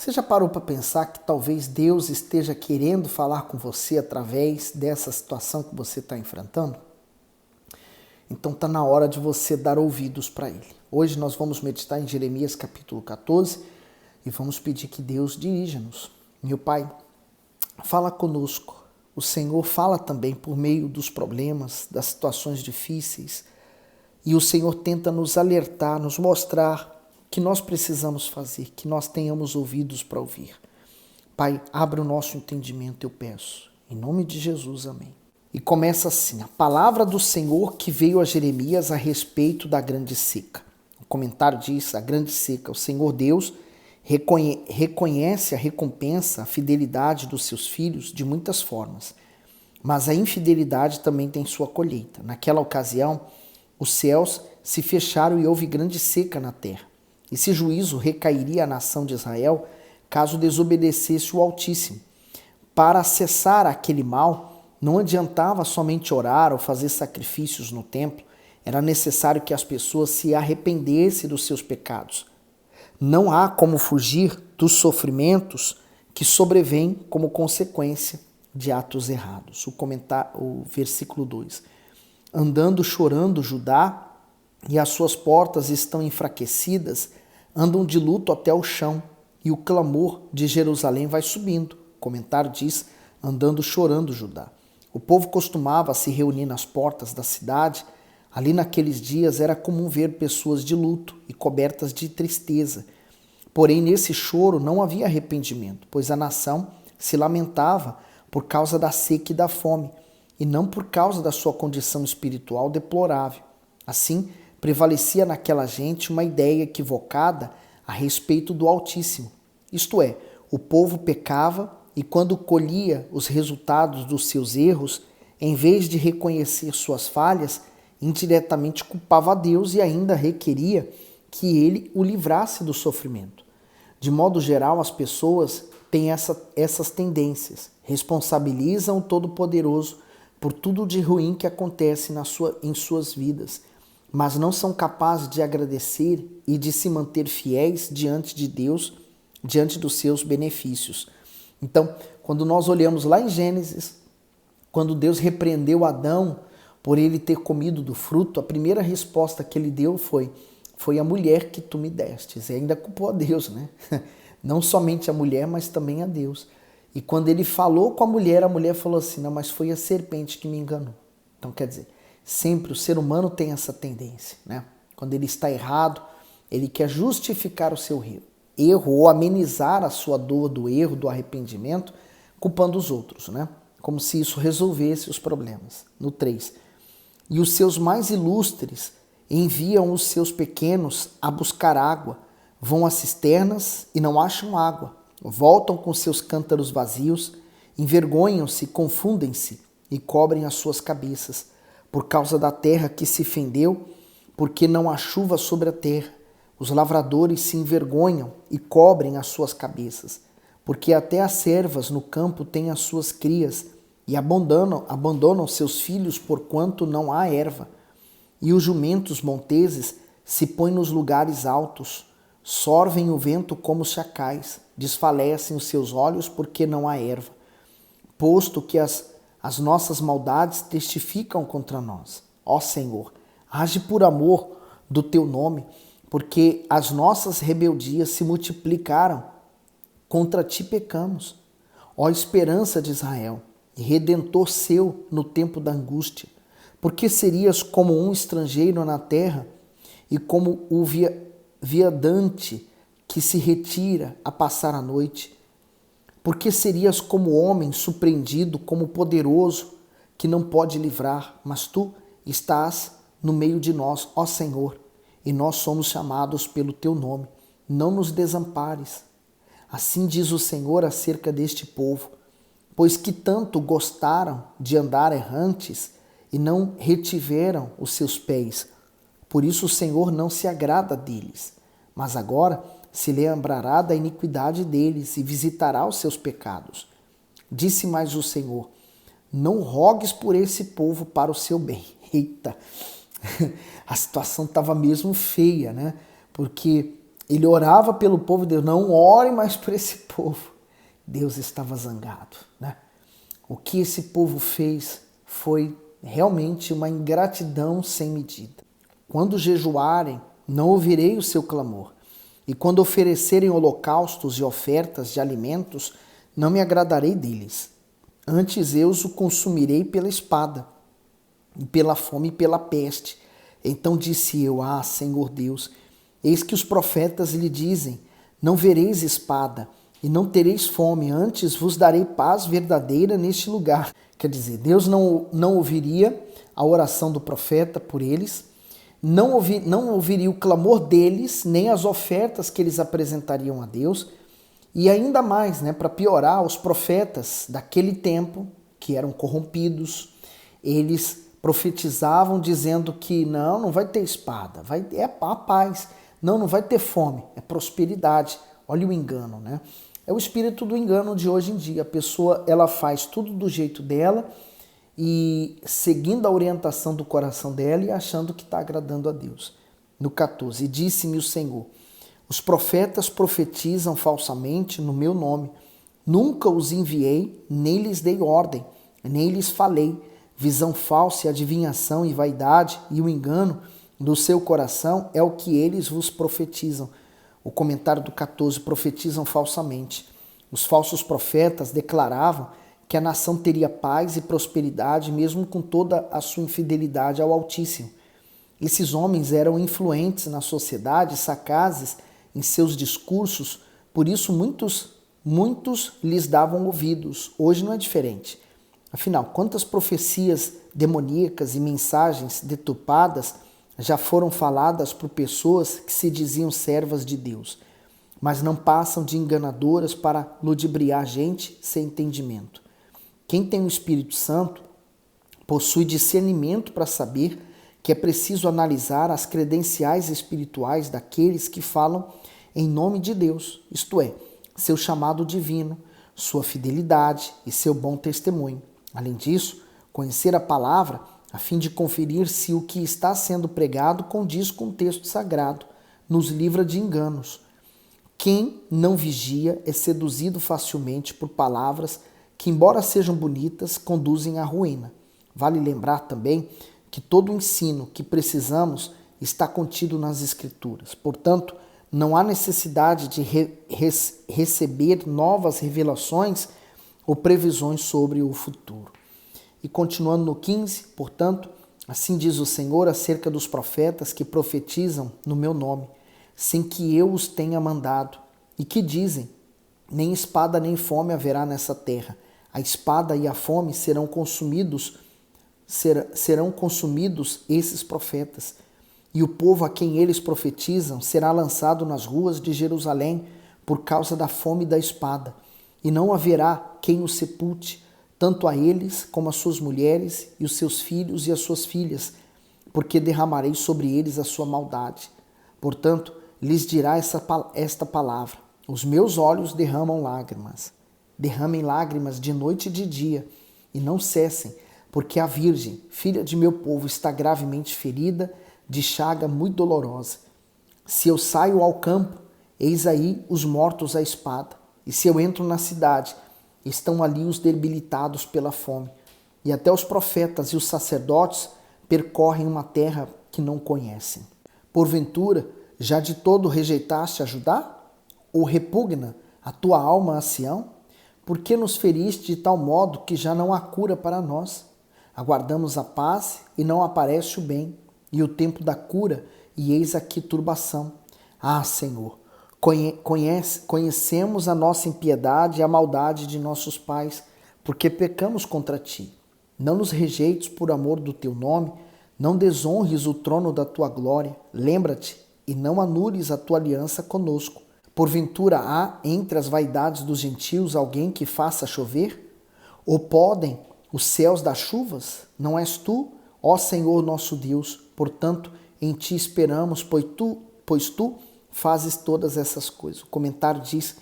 Você já parou para pensar que talvez Deus esteja querendo falar com você através dessa situação que você está enfrentando? Então está na hora de você dar ouvidos para Ele. Hoje nós vamos meditar em Jeremias capítulo 14 e vamos pedir que Deus dirija-nos. Meu Pai, fala conosco. O Senhor fala também por meio dos problemas, das situações difíceis. E o Senhor tenta nos alertar, nos mostrar o que nós precisamos fazer, que nós tenhamos ouvidos para ouvir. Pai, abre o nosso entendimento, eu peço. Em nome de Jesus, amém. E começa assim, a palavra do Senhor que veio a Jeremias a respeito da grande seca. O comentário diz, a grande seca, o Senhor Deus reconhece a recompensa, a fidelidade dos seus filhos de muitas formas. Mas a infidelidade também tem sua colheita. Naquela ocasião, os céus se fecharam e houve grande seca na terra. Esse juízo recairia à nação de Israel caso desobedecesse o Altíssimo. Para cessar aquele mal, não adiantava somente orar ou fazer sacrifícios no templo. Era necessário que as pessoas se arrependessem dos seus pecados. Não há como fugir dos sofrimentos que sobrevêm como consequência de atos errados. O versículo 2. Andando chorando Judá, e as suas portas estão enfraquecidas, andam de luto até o chão, e o clamor de Jerusalém vai subindo. O comentário diz, andando chorando Judá. O povo costumava se reunir nas portas da cidade. Ali naqueles dias era comum ver pessoas de luto e cobertas de tristeza. Porém, nesse choro não havia arrependimento, pois a nação se lamentava por causa da seca e da fome, e não por causa da sua condição espiritual deplorável. Assim, prevalecia naquela gente uma ideia equivocada a respeito do Altíssimo. Isto é, o povo pecava e quando colhia os resultados dos seus erros, em vez de reconhecer suas falhas, indiretamente culpava a Deus e ainda requeria que ele o livrasse do sofrimento. De modo geral, as pessoas têm essas tendências, responsabilizam o Todo-Poderoso por tudo de ruim que acontece em suas vidas, mas não são capazes de agradecer e de se manter fiéis diante de Deus, diante dos seus benefícios. Então, quando nós olhamos lá em Gênesis, quando Deus repreendeu Adão por ele ter comido do fruto, a primeira resposta que ele deu foi a mulher que tu me destes. E ainda culpou a Deus, né? Não somente a mulher, mas também a Deus. E quando ele falou com a mulher falou assim, não, mas foi a serpente que me enganou. Então, quer dizer, sempre o ser humano tem essa tendência, né? Quando ele está errado, ele quer justificar o seu erro ou amenizar a sua dor do erro, do arrependimento, culpando os outros, né? Como se isso resolvesse os problemas. No 3. E os seus mais ilustres enviam os seus pequenos a buscar água, vão às cisternas e não acham água, voltam com seus cântaros vazios, envergonham-se, confundem-se e cobrem as suas cabeças, por causa da terra que se fendeu, porque não há chuva sobre a terra. Os lavradores se envergonham e cobrem as suas cabeças, porque até as servas no campo têm as suas crias e abandonam seus filhos porquanto não há erva. E os jumentos monteses se põem nos lugares altos, sorvem o vento como os chacais, desfalecem os seus olhos porque não há erva. Posto que as nossas maldades testificam contra nós. Ó Senhor, age por amor do teu nome, porque as nossas rebeldias se multiplicaram. Contra ti pecamos. Ó esperança de Israel, e redentor seu no tempo da angústia, porque serias como um estrangeiro na terra e como o viandante que se retira a passar a noite. Porque serias como homem surpreendido, como poderoso, que não pode livrar, mas tu estás no meio de nós, ó Senhor, e nós somos chamados pelo teu nome. Não nos desampares. Assim diz o Senhor acerca deste povo, pois que tanto gostaram de andar errantes e não retiveram os seus pés. Por isso o Senhor não se agrada deles, mas agora se lembrará da iniquidade deles e visitará os seus pecados. Disse mais o Senhor, não rogues por esse povo para o seu bem. Eita, a situação estava mesmo feia, né? Porque Ele orava pelo povo de Deus, não ore mais por esse povo. Deus estava zangado, né? O que esse povo fez foi realmente uma ingratidão sem medida. Quando jejuarem, não ouvirei o seu clamor. E quando oferecerem holocaustos e ofertas de alimentos, não me agradarei deles. Antes eu os consumirei pela espada, e pela fome e pela peste. Então disse eu, Senhor Deus, eis que os profetas lhe dizem, não vereis espada, e não tereis fome, antes vos darei paz verdadeira neste lugar. Quer dizer, Deus não ouviria a oração do profeta por eles, não ouviria o clamor deles, nem as ofertas que eles apresentariam a Deus, e ainda mais, né, para piorar, os profetas daquele tempo, que eram corrompidos, eles profetizavam dizendo que não vai ter espada, é a paz, não vai ter fome, é prosperidade. Olha o engano, né? É o espírito do engano de hoje em dia. A pessoa, ela faz tudo do jeito dela e seguindo a orientação do coração dela e achando que está agradando a Deus. No 14, disse-me o Senhor, os profetas profetizam falsamente no meu nome. Nunca os enviei, nem lhes dei ordem, nem lhes falei. Visão falsa, adivinhação e vaidade e o engano do seu coração é o que eles vos profetizam. O comentário do 14, profetizam falsamente. Os falsos profetas declaravam que a nação teria paz e prosperidade mesmo com toda a sua infidelidade ao Altíssimo. Esses homens eram influentes na sociedade, sagazes em seus discursos, por isso muitos lhes davam ouvidos. Hoje não é diferente. Afinal, quantas profecias demoníacas e mensagens deturpadas já foram faladas por pessoas que se diziam servas de Deus, mas não passam de enganadoras para ludibriar gente sem entendimento. Quem tem o Espírito Santo possui discernimento para saber que é preciso analisar as credenciais espirituais daqueles que falam em nome de Deus, isto é, seu chamado divino, sua fidelidade e seu bom testemunho. Além disso, conhecer a palavra a fim de conferir se o que está sendo pregado condiz com o texto sagrado, nos livra de enganos. Quem não vigia é seduzido facilmente por palavras que, embora sejam bonitas, conduzem à ruína. Vale lembrar também que todo o ensino que precisamos está contido nas Escrituras. Portanto, não há necessidade de receber novas revelações ou previsões sobre o futuro. E continuando no 15, portanto, assim diz o Senhor acerca dos profetas que profetizam no meu nome, sem que eu os tenha mandado, e que dizem, nem espada nem fome haverá nessa terra, a espada e a fome serão consumidos esses profetas, e o povo a quem eles profetizam será lançado nas ruas de Jerusalém por causa da fome e da espada, e não haverá quem os sepulte, tanto a eles como as suas mulheres e os seus filhos e as suas filhas, porque derramarei sobre eles a sua maldade. Portanto, lhes dirá esta palavra, os meus olhos derramem lágrimas de noite e de dia, e não cessem, porque a virgem, filha de meu povo, está gravemente ferida, de chaga muito dolorosa. Se eu saio ao campo, eis aí os mortos à espada, e se eu entro na cidade, estão ali os debilitados pela fome, e até os profetas e os sacerdotes percorrem uma terra que não conhecem. Porventura, já de todo rejeitaste a Judá? Ou repugna a tua alma a Sião? Por que nos feriste de tal modo que já não há cura para nós? Aguardamos a paz e não aparece o bem, e o tempo da cura, e eis aqui turbação. Senhor, conhecemos a nossa impiedade e a maldade de nossos pais, porque pecamos contra ti. Não nos rejeites por amor do teu nome, não desonres o trono da tua glória. Lembra-te e não anules a tua aliança conosco. Porventura há entre as vaidades dos gentios alguém que faça chover? Ou podem os céus dar chuvas? Não és tu, ó Senhor nosso Deus? Portanto, em ti esperamos, pois tu fazes todas essas coisas. O comentário diz,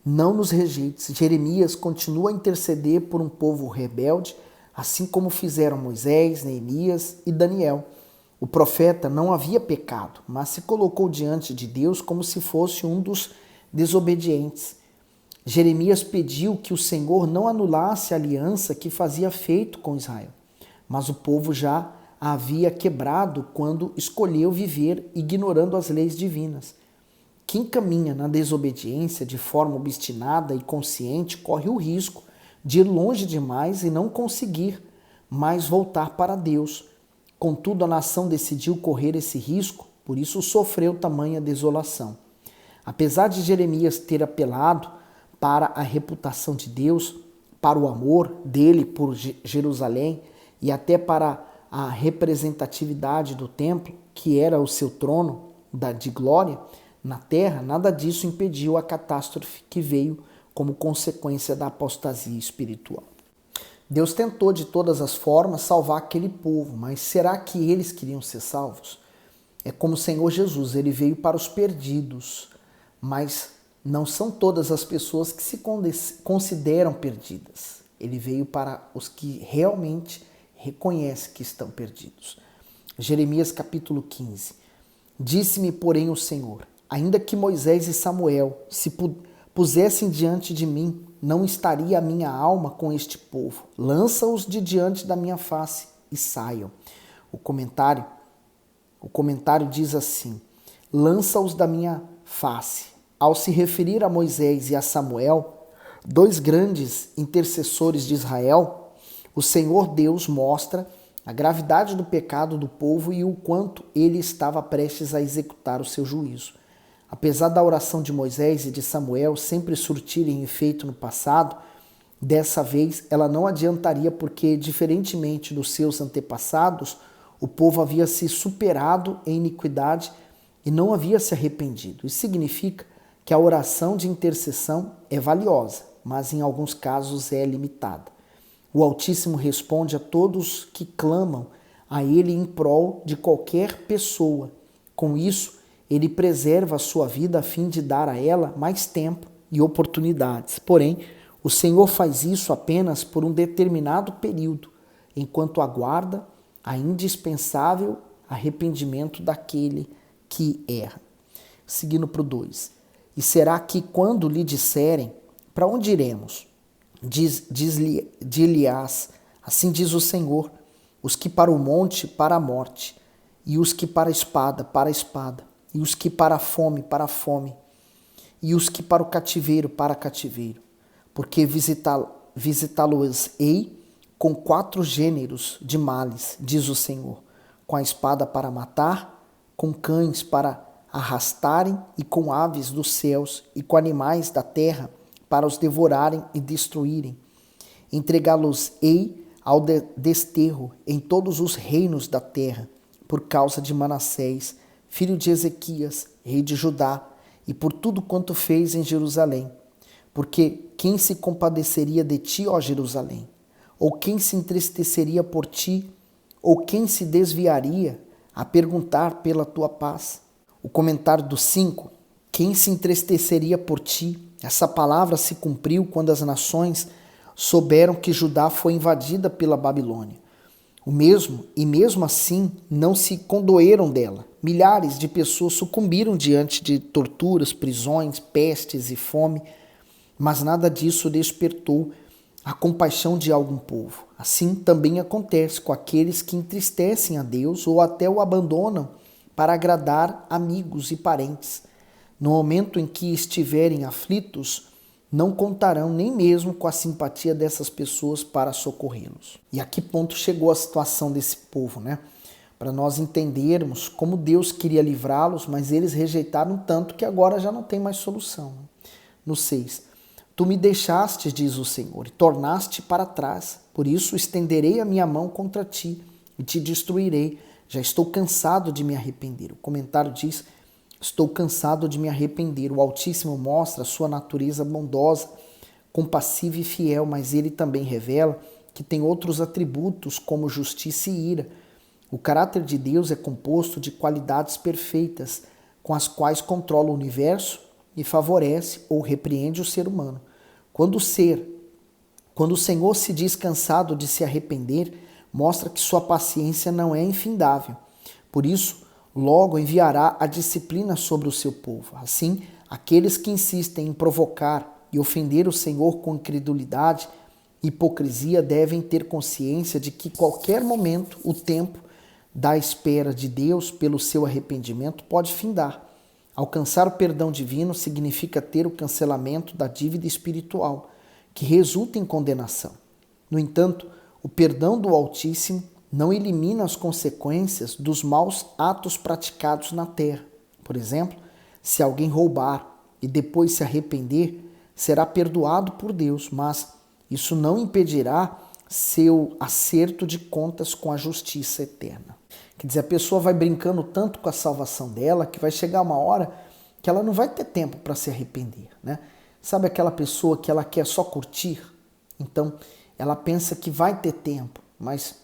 não nos rejeites. Jeremias continua a interceder por um povo rebelde, assim como fizeram Moisés, Neemias e Daniel. O profeta não havia pecado, mas se colocou diante de Deus como se fosse um dos desobedientes. Jeremias pediu que o Senhor não anulasse a aliança que fazia feito com Israel, mas o povo já a havia quebrado quando escolheu viver ignorando as leis divinas. Quem caminha na desobediência de forma obstinada e consciente corre o risco de ir longe demais e não conseguir mais voltar para Deus. Contudo, a nação decidiu correr esse risco, por isso sofreu tamanha desolação. Apesar de Jeremias ter apelado para a reputação de Deus, para o amor dele por Jerusalém e até para a representatividade do templo, que era o seu trono de glória na terra, nada disso impediu a catástrofe que veio como consequência da apostasia espiritual. Deus tentou de todas as formas salvar aquele povo, mas será que eles queriam ser salvos? É como o Senhor Jesus, ele veio para os perdidos, mas não são todas as pessoas que se consideram perdidas. Ele veio para os que realmente reconhecem que estão perdidos. Jeremias capítulo 15. Disse-me, porém, o Senhor, ainda que Moisés e Samuel se pusessem diante de mim, não estaria a minha alma com este povo. Lança-os de diante da minha face e saiam. O comentário diz assim, lança-os da minha face. Ao se referir a Moisés e a Samuel, dois grandes intercessores de Israel, o Senhor Deus mostra a gravidade do pecado do povo e o quanto ele estava prestes a executar o seu juízo. Apesar da oração de Moisés e de Samuel sempre surtirem efeito no passado, dessa vez ela não adiantaria porque, diferentemente dos seus antepassados, o povo havia se superado em iniquidade e não havia se arrependido. Isso significa que a oração de intercessão é valiosa, mas em alguns casos é limitada. O Altíssimo responde a todos que clamam a Ele em prol de qualquer pessoa. Com isso, Ele preserva a sua vida a fim de dar a ela mais tempo e oportunidades. Porém, o Senhor faz isso apenas por um determinado período, enquanto aguarda a indispensável arrependimento daquele que erra. Seguindo para o 2. E será que quando lhe disserem, para onde iremos? De Elias, assim diz o Senhor, os que para o monte, para a morte, e os que para a espada, e os que para a fome, e os que para o cativeiro, para cativeiro. Porque visitá-los-ei com 4 gêneros de males, diz o Senhor, com a espada para matar, com cães para arrastarem e com aves dos céus e com animais da terra para os devorarem e destruírem. Entregá-los-ei ao desterro em todos os reinos da terra, por causa de Manassés, filho de Ezequias, rei de Judá, e por tudo quanto fez em Jerusalém. Porque quem se compadeceria de ti, ó Jerusalém? Ou quem se entristeceria por ti? Ou quem se desviaria a perguntar pela tua paz? O comentário do 5, quem se entristeceria por ti? Essa palavra se cumpriu quando as nações souberam que Judá foi invadida pela Babilônia. Mesmo assim, não se condoeram dela. Milhares de pessoas sucumbiram diante de torturas, prisões, pestes e fome, mas nada disso despertou a compaixão de algum povo. Assim também acontece com aqueles que entristecem a Deus ou até o abandonam para agradar amigos e parentes. No momento em que estiverem aflitos, não contarão nem mesmo com a simpatia dessas pessoas para socorrê-los. E a que ponto chegou a situação desse povo, né? Para nós entendermos como Deus queria livrá-los, mas eles rejeitaram tanto que agora já não tem mais solução. No 6, tu me deixaste, diz o Senhor, e tornaste para trás. Por isso estenderei a minha mão contra ti e te destruirei. Já estou cansado de me arrepender. O comentário diz, estou cansado de me arrepender. O Altíssimo mostra a sua natureza bondosa, compassiva e fiel, mas ele também revela que tem outros atributos como justiça e ira. O caráter de Deus é composto de qualidades perfeitas, com as quais controla o universo e favorece ou repreende o ser humano. Quando o Senhor se diz cansado de se arrepender, mostra que sua paciência não é infindável, Por isso, logo enviará a disciplina sobre o seu povo. Assim, aqueles que insistem em provocar e ofender o Senhor com incredulidade e hipocrisia devem ter consciência de que qualquer momento o tempo da espera de Deus pelo seu arrependimento pode findar. Alcançar o perdão divino significa ter o cancelamento da dívida espiritual, que resulta em condenação. No entanto, o perdão do Altíssimo não elimina as consequências dos maus atos praticados na terra. Por exemplo, se alguém roubar e depois se arrepender, será perdoado por Deus, mas isso não impedirá seu acerto de contas com a justiça eterna. Quer dizer, a pessoa vai brincando tanto com a salvação dela que vai chegar uma hora que ela não vai ter tempo para se arrepender, né? Sabe aquela pessoa que ela quer só curtir? Então, ela pensa que vai ter tempo, mas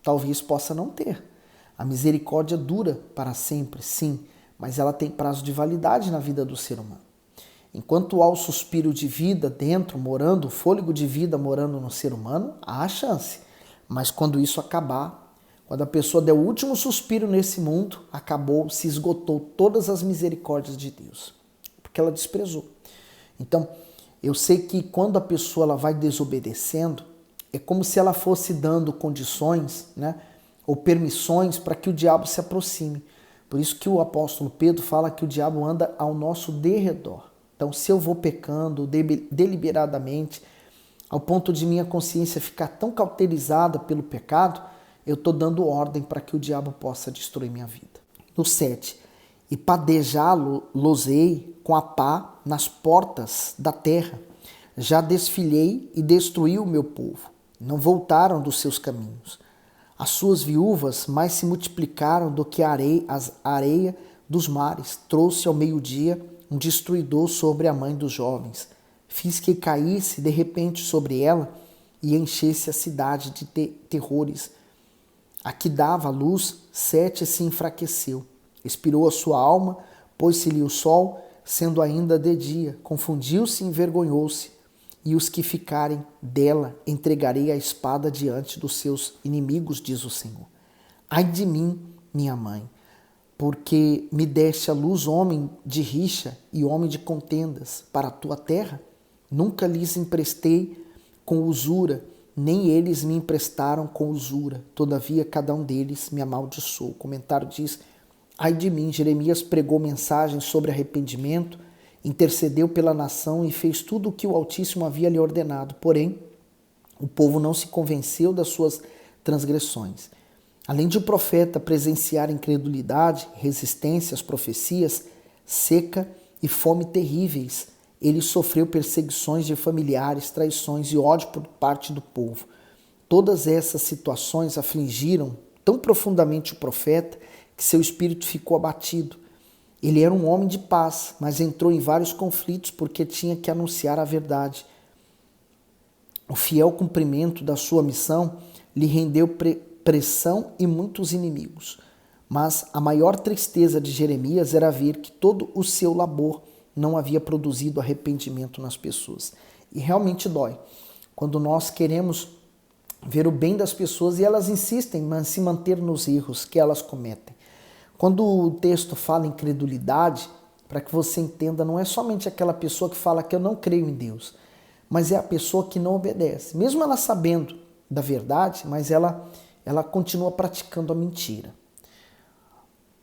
talvez possa não ter. A misericórdia dura para sempre, sim, mas ela tem prazo de validade na vida do ser humano. Enquanto há o suspiro de vida dentro, morando, o fôlego de vida morando no ser humano, há a chance. Mas quando isso acabar, quando a pessoa der o último suspiro nesse mundo, acabou, se esgotou todas as misericórdias de Deus, porque ela desprezou. Então, eu sei que quando a pessoa ela vai desobedecendo, é como se ela fosse dando condições, né, ou permissões para que o diabo se aproxime. Por isso que o apóstolo Pedro fala que o diabo anda ao nosso derredor. Então, se eu vou pecando deliberadamente, ao ponto de minha consciência ficar tão cauterizada pelo pecado, eu estou dando ordem para que o diabo possa destruir minha vida. No 7, e padejá-los-ei com a pá nas portas da terra. Já desfilhei e destruí o meu povo. Não voltaram dos seus caminhos. As suas viúvas mais se multiplicaram do que a areia dos mares. Trouxe ao meio-dia um destruidor sobre a mãe dos jovens. Fiz que caísse de repente sobre ela e enchesse a cidade de terrores. A que dava luz, Sete se enfraqueceu. Expirou a sua alma, pôs-se-lhe o sol, sendo ainda de dia. Confundiu-se e envergonhou-se. E os que ficarem dela entregarei a espada diante dos seus inimigos, diz o Senhor. Ai de mim, minha mãe, porque me deste à luz homem de rixa e homem de contendas para a tua terra. Nunca lhes emprestei com usura, nem eles me emprestaram com usura. Todavia, cada um deles me amaldiçoou. O comentário diz, ai de mim, Jeremias pregou mensagens sobre arrependimento, intercedeu pela nação e fez tudo o que o Altíssimo havia lhe ordenado. Porém, o povo não se convenceu das suas transgressões. Além de o profeta presenciar incredulidade, resistência às profecias, seca e fome terríveis, ele sofreu perseguições de familiares, traições e ódio por parte do povo. Todas essas situações afligiram tão profundamente o profeta que seu espírito ficou abatido. Ele era um homem de paz, mas entrou em vários conflitos porque tinha que anunciar a verdade. O fiel cumprimento da sua missão lhe rendeu pressão e muitos inimigos. Mas a maior tristeza de Jeremias era ver que todo o seu labor não havia produzido arrependimento nas pessoas. E realmente dói. Quando nós queremos ver o bem das pessoas e elas insistem em se manter nos erros que elas cometem. Quando o texto fala em credulidade, para que você entenda, não é somente aquela pessoa que fala que eu não creio em Deus, mas é a pessoa que não obedece. Mesmo ela sabendo da verdade, mas ela continua praticando a mentira.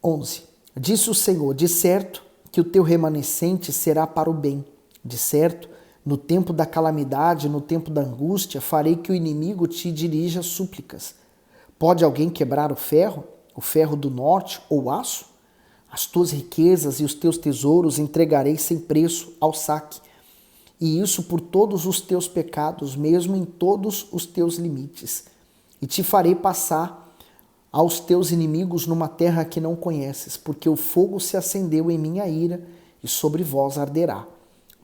11. Disse o Senhor, de certo que o teu remanescente será para o bem. De certo, no tempo da calamidade, no tempo da angústia, farei que o inimigo te dirija súplicas. Pode alguém quebrar o ferro do norte ou o aço? As tuas riquezas e os teus tesouros entregarei sem preço ao saque. E isso por todos os teus pecados, mesmo em todos os teus limites. E te farei passar aos teus inimigos numa terra que não conheces, porque o fogo se acendeu em minha ira e sobre vós arderá.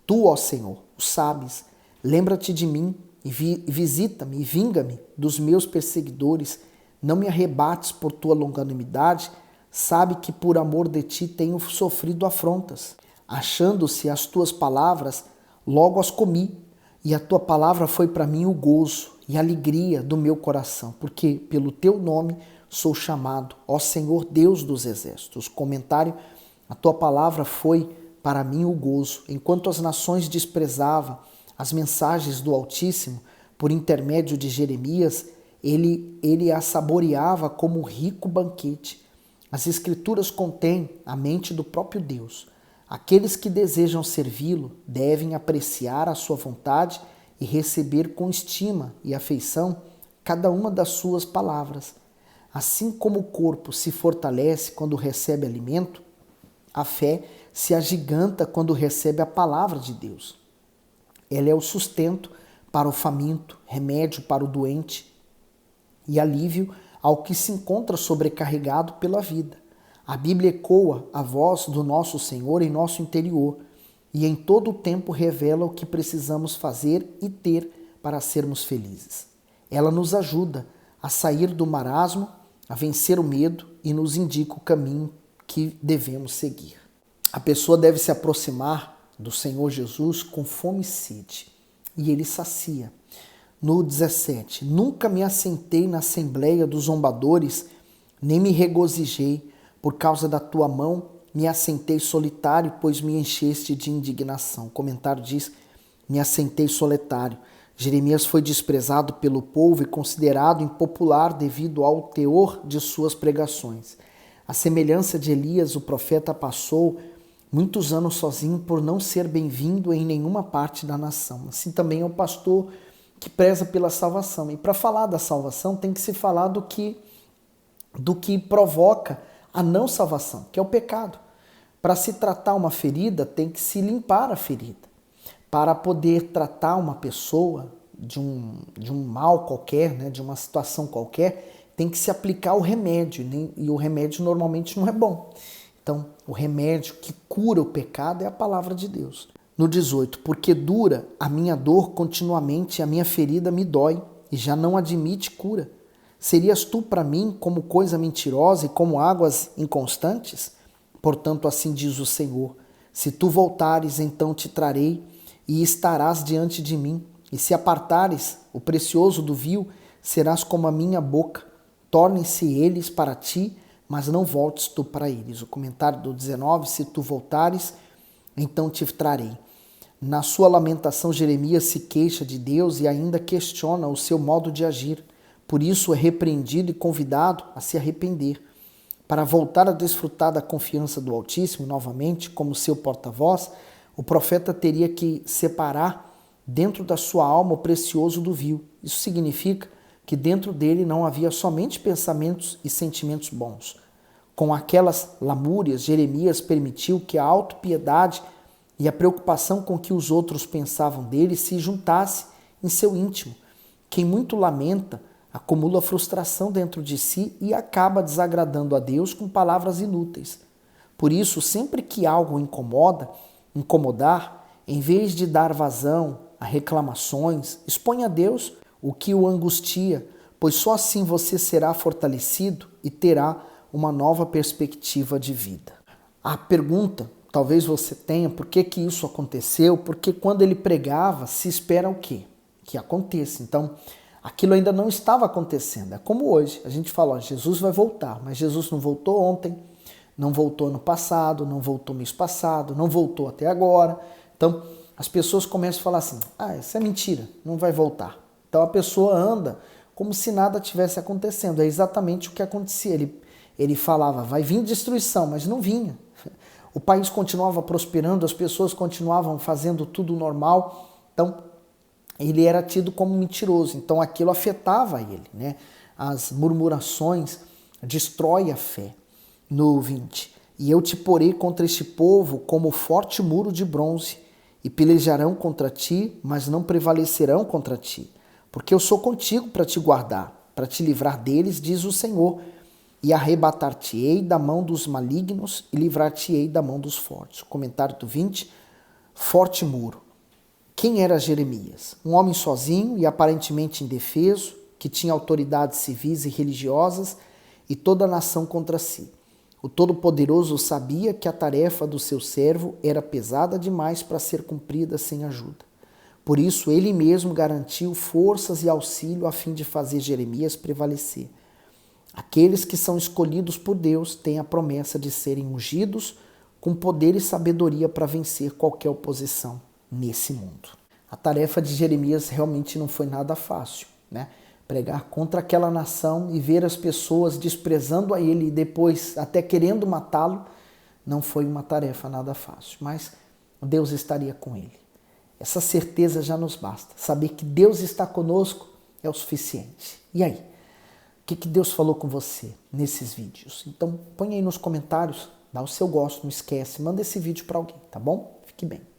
Tu, ó Senhor, o sabes, lembra-te de mim e visita-me e vinga-me dos meus perseguidores. Não me arrebates por tua longanimidade, sabe que por amor de ti tenho sofrido afrontas. Achando-se as tuas palavras, logo as comi, e a tua palavra foi para mim o gozo e a alegria do meu coração, porque pelo teu nome sou chamado, ó Senhor Deus dos exércitos. Comentário: a tua palavra foi para mim o gozo. Enquanto as nações desprezavam as mensagens do Altíssimo, por intermédio de Jeremias, ele a saboreava como um rico banquete. As Escrituras contêm a mente do próprio Deus. Aqueles que desejam servi-lo devem apreciar a sua vontade e receber com estima e afeição cada uma das suas palavras. Assim como o corpo se fortalece quando recebe alimento, a fé se agiganta quando recebe a palavra de Deus. Ela é o sustento para o faminto, remédio para o doente e alívio ao que se encontra sobrecarregado pela vida. A Bíblia ecoa a voz do nosso Senhor em nosso interior e em todo o tempo revela o que precisamos fazer e ter para sermos felizes. Ela nos ajuda a sair do marasmo, a vencer o medo e nos indica o caminho que devemos seguir. A pessoa deve se aproximar do Senhor Jesus com fome e sede, e ele sacia. No 17, nunca me assentei na assembleia dos zombadores, nem me regozijei, por causa da tua mão me assentei solitário, pois me encheste de indignação. O comentário diz, me assentei solitário. Jeremias foi desprezado pelo povo e considerado impopular devido ao teor de suas pregações. A semelhança de Elias, o profeta passou muitos anos sozinho por não ser bem-vindo em nenhuma parte da nação. Assim também é o pastor que preza pela salvação. E para falar da salvação tem que se falar do que provoca a não salvação, que é o pecado. Para se tratar uma ferida, tem que se limpar a ferida. Para poder tratar uma pessoa de um mal qualquer, né, de uma situação qualquer, tem que se aplicar o remédio, e o remédio normalmente não é bom. Então, o remédio que cura o pecado é a palavra de Deus. No 18, porque dura a minha dor continuamente, a minha ferida me dói e já não admite cura. Serias tu para mim como coisa mentirosa e como águas inconstantes? Portanto, assim diz o Senhor, se tu voltares, então te trarei e estarás diante de mim. E se apartares o precioso do vil, serás como a minha boca. Tornem-se eles para ti, mas não voltes tu para eles. O comentário do 19, se tu voltares, então te trarei. Na sua lamentação, Jeremias se queixa de Deus e ainda questiona o seu modo de agir. Por isso é repreendido e convidado a se arrepender. Para voltar a desfrutar da confiança do Altíssimo novamente, como seu porta-voz, o profeta teria que separar dentro da sua alma o precioso do vil. Isso significa que dentro dele não havia somente pensamentos e sentimentos bons. Com aquelas lamúrias, Jeremias permitiu que a autopiedade e a preocupação com que os outros pensavam dele se juntasse em seu íntimo. Quem muito lamenta acumula frustração dentro de si e acaba desagradando a Deus com palavras inúteis. Por isso, sempre que algo incomodar, em vez de dar vazão a reclamações, expõe a Deus o que o angustia, pois só assim você será fortalecido e terá uma nova perspectiva de vida. A pergunta, talvez você tenha, por que isso aconteceu? Porque quando ele pregava, se espera o quê? Que aconteça. Então, aquilo ainda não estava acontecendo. É como hoje, a gente fala, ó, Jesus vai voltar, mas Jesus não voltou ontem, não voltou ano passado, não voltou mês passado, não voltou até agora. Então, as pessoas começam a falar assim, isso é mentira, não vai voltar. Então a pessoa anda como se nada tivesse acontecendo. É exatamente o que acontecia. Ele falava, vai vir destruição, mas não vinha. O país continuava prosperando, as pessoas continuavam fazendo tudo normal. Então, ele era tido como mentiroso. Então, aquilo afetava ele, né? As murmurações destroem a fé. No 20, e eu te porei contra este povo como forte muro de bronze, e pelejarão contra ti, mas não prevalecerão contra ti. Porque eu sou contigo para te guardar, para te livrar deles, diz o Senhor, e arrebatar-te-ei da mão dos malignos e livrar-te-ei da mão dos fortes. O comentário do 20, forte muro. Quem era Jeremias? Um homem sozinho e aparentemente indefeso, que tinha autoridades civis e religiosas e toda a nação contra si. O Todo-Poderoso sabia que a tarefa do seu servo era pesada demais para ser cumprida sem ajuda. Por isso, ele mesmo garantiu forças e auxílio a fim de fazer Jeremias prevalecer. Aqueles que são escolhidos por Deus têm a promessa de serem ungidos com poder e sabedoria para vencer qualquer oposição nesse mundo. A tarefa de Jeremias realmente não foi nada fácil, né? Pregar contra aquela nação e ver as pessoas desprezando a ele e depois até querendo matá-lo, não foi uma tarefa nada fácil, mas Deus estaria com ele. Essa certeza já nos basta. Saber que Deus está conosco é o suficiente. E aí? O que Deus falou com você nesses vídeos? Então põe aí nos comentários, dá o seu gosto, não esquece, manda esse vídeo para alguém, tá bom? Fique bem.